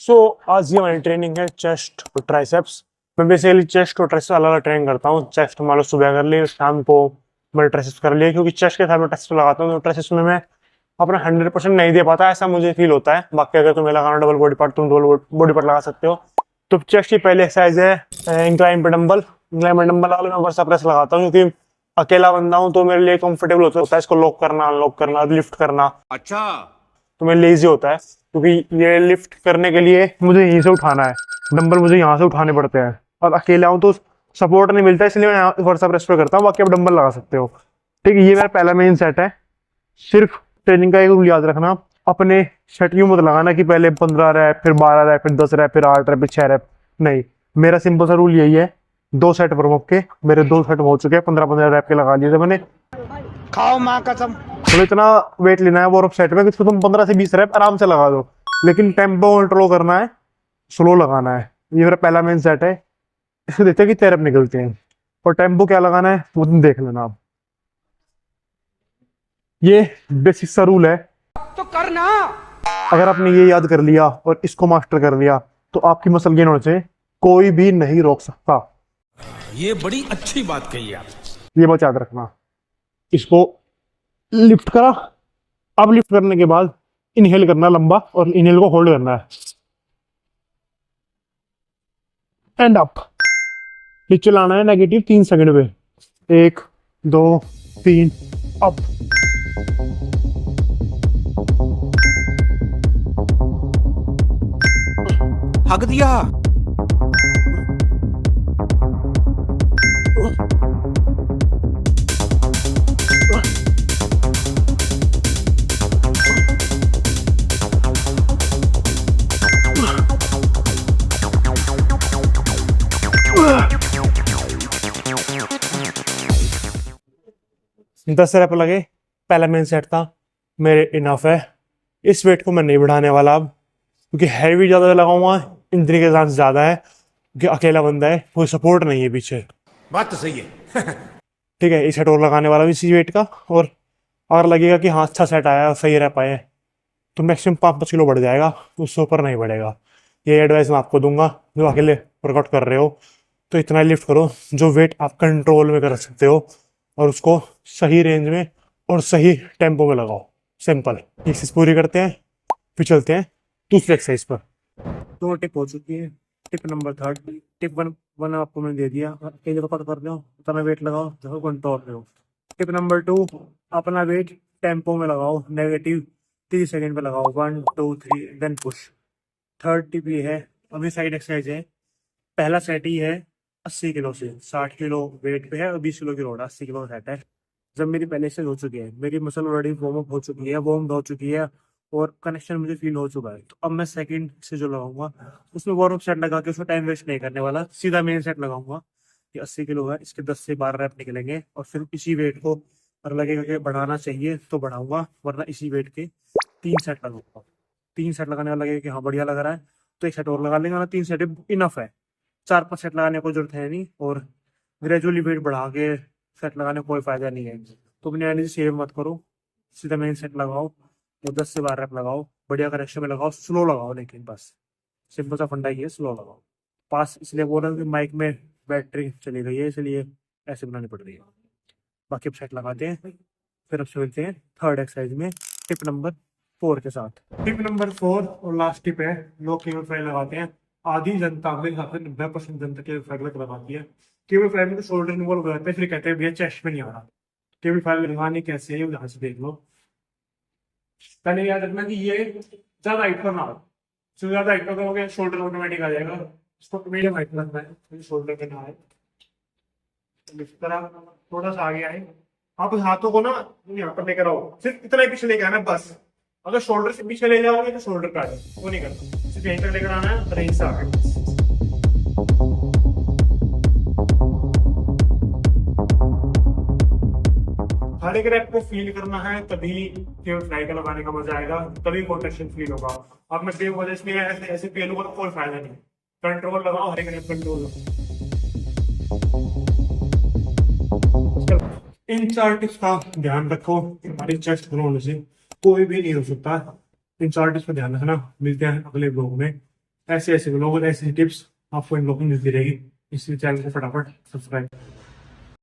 सो आज ये हमारी ट्रेनिंग है चेस्ट और ट्राइसेप्स। मैं बेसिकली चेस्ट और ट्राइसेप्स अलग अलग ट्रेनिंग करता हूँ। चेस्ट मान लो सुबह कर ली, शाम को मैंने ट्राइसेप्स कर लिया, क्योंकि चेस्ट के साथ में ट्राइसेप्स लगाता हूँ तो ट्राइसेप्स में मैं अपना 100% नहीं दे पाता, ऐसा मुझे फील होता है। बाकी अगर तुम्हें लगाना डबल बॉडी पार्ट, तुम डबल बॉडी पार्ट लगा सकते हो। तो चेस्ट की पहली एक्सरसाइज है इंक्लाइन पे डंबल। इंक्लाइन पे डंबल लगा लो, मैं वर्सा प्रेस लगाता हूँ, क्योंकि अकेला बंदा हूँ तो मेरे लिए कंफर्टेबल होता है इसको लॉक करना, अनलॉक करना, लिफ्ट करना। अच्छा, तो मेरे लिए ईजी होता है, क्योंकि ये लिफ्ट करने के लिए मुझे यहीं से उठाना है, डंबल मुझे यहाँ से उठाने पड़ते हैं और अकेला हूँ तो सपोर्ट नहीं मिलता, इसलिए मैं यहाँ वर्सा प्रेस पे करता हूँ। बाकी आप डंबल लगा सकते हो। ठीक है, ये मेरा पहला मेन सेट है। सिर्फ ट्रेनिंग का एक रूल याद रखना, अपने सेट यूं मत लगाना कि पहले 15 रैप, फिर 12 रैप, फिर 10 रैप, फिर 8 रैप, फिर 6 रैप। नहीं, मेरा सिंपल सा रूल यही है, 2 सेट वर्मअप के। मेरे 2 सेट हो चुके हैं, 15-15 रैप के लगा लिए थे मैंने। खाओ माँ कसम। तो इतना वेट लेना है वार्म सेट में कि तुम 15 से 20 रैप आराम से लगा दो, लेकिन टेम्पो कंट्रोल करना है, स्लो लगाना है। ये मेरा पहला मेन सेट है। इसको देखते हैं कि 3 रैप निकलते हैं, और टेम्पो क्या लगाना है वो तुम देख लेना आप। ये बेसिक सा रूल है, तो करना। अगर आपने ये याद कर लिया और इसको मास्टर कर लिया तो आपकी मसल गेन होने से कोई भी नहीं रोक सकता। ये बड़ी अच्छी बात कही आप। ये बात याद रखना। इसको लिफ्ट करा, अब लिफ्ट करने के बाद इनहेल करना लंबा, और इनहेल को होल्ड करना है, एंड अप। नीचे लाना है नेगेटिव 3 सेकंड पे। 1 2 3 अप। हक दिया। दस रैप लगे, पहला मेन सेट था, मेरे इनफ है। इस वेट को मैं नहीं बढ़ाने वाला अब, क्योंकि हैवी ज्यादा लगाऊंगा, इंजरी के चांस ज्यादा है, क्योंकि अकेला बंदा है, कोई सपोर्ट नहीं है पीछे। बात तो सही है। ठीक है, इस सेट और लगाने वाला भी इसी वेट का, और अगर लगेगा कि हाँ अच्छा सेट आया, सही रह पाए, तो मैक्सिमम 5-5 किलो बढ़ जाएगा, उससे ऊपर नहीं बढ़ेगा। ये एडवाइस मैं आपको दूंगा जो अकेले वर्कआउट कर रहे हो। तो इतना लिफ्ट करो जो वेट आप कंट्रोल में कर सकते हो, और उसको सही रेंज में और सही टेम्पो में लगाओ। सिंपल एक्सरसाइज पूरी करते हैं, फिर चलते हैं दूसरी एक्सरसाइज पर। 2 टिप हो चुकी है। टिप नंबर 3, टिप 1 आपको मैंने दे दिया, एक वर्कआउट कर रहे हो उतना वेट लगाओ जब कंट्रोल में हो। टिप नंबर 2, अपना वेट टेम्पो में लगाओ, नेगेटिव 30 सेकंड पे लगाओ, 1 2 3 देन पुश। थर्ड टिप ये है, अभी साइड एक्सरसाइज है। पहला सेट ही है 80 किलो से, 60 किलो वेट पे है और 20 किलो की लोड, 80 किलो सेट है। जब मेरी पहले से हो चुकी है, मेरी मसल ऑलरेडी वार्म अप हो चुकी है, वार्म हो चुकी है, और कनेक्शन मुझे फील हो चुका है, तो अब मैं सेकंड से जो लगाऊंगा उसमें वार्म अप सेट लगा के उसमें टाइम वेस्ट नहीं करने वाला, सीधा मेन सेट लगाऊंगा। ये 80 किलो है, इसके 10 से 12 रैप निकलेंगे, और फिर इसी वेट को अगर लगेगा कि बढ़ाना चाहिए तो बढ़ाऊंगा, वरना इसी वेट के 3 सेट लगाऊंगा। 3 सेट लगाने वाला लगेगा कि हाँ बढ़िया लग रहा है तो 1 सेट और लगा लेंगे, ना 3 सेट इनफ है। 4-5 सेट लगाने को जरूरत है नहीं, और ग्रेजुअली वेट बढ़ा के सेट लगाने का कोई फायदा नहीं है। तो अपनी एनर्जी सेव मत करो, सीधा मेन सेट लगाओ, तो 10 से 12 रैप लगाओ, बढ़िया करेक्शन में लगाओ, स्लो लगाओ, लेकिन बस सिंपल सा फंडा ही है, स्लो लगाओ। पास इसलिए बोल रहा हूँ कि माइक में बैटरी चली गई है, इसलिए ऐसे बनानी पड़ रही है। बाकी अब सेट लगाते हैं, फिर अब चलते हैं थर्ड एक्सरसाइज में, टिप नंबर 4 के साथ। टिप नंबर 4 और लास्ट टिप है, लोग केबल फ्लाई लगाते हैं। आधी जनता, मेरे हिसाब से 90% जनता केबल फ्लाई लगाती है। केबल फ्लाई में तो शोल्डर इन्वॉल्व हो जाता है, फिर कहते हैं भैया चेस्ट में नहीं आ रहा। केबल फ्लाई लगानी कैसे है यहाँ से देख लो। पहले याद रखना कि ये ज्यादा हाइट पर ना हो, जो ज्यादा हाइट पर करोगे शोल्डर ऑटोमेटिक आ जाएगा। इसको मीडियम हाइट पर रखना है, शोल्डर पे ना आए। इस तरह थोड़ा सा आगे आए, आप हाथों को ना यहाँ पर लेकर आओ, सिर्फ इतना ही पीछे लेके आना है बस। अगर शोल्डर से पीछे ले जाओगे तो शोल्डर काट, वो नहीं करना, सिर्फ यहीं तक लेकर आना है और यहीं से आगे बस। हर एक रैप को फील करना है, तभी केवल फ्लाई का लगाने का मजा आएगा, तभी कॉन्ट्रैक्शन फील होगा। अब मैं बेवजह इसमें ऐसे पेलूंगा तो कोई फायदा नहीं। कंट्रोल लगाओ, हर एक रैप कंट्रोल लगाओ। इन 4 टिप्स का ध्यान रखो, हमारी चेस्ट ग्रो से कोई भी नहीं हो सकता। इन 4 टिप्स का ध्यान रखना। मिलते हैं अगले ब्लॉग में। ऐसे ऐसे लोग और ऐसी टिप्स आपको इन लोगों को मिलती रहेगी, इसलिए चैनल को फटाफट सब्सक्राइब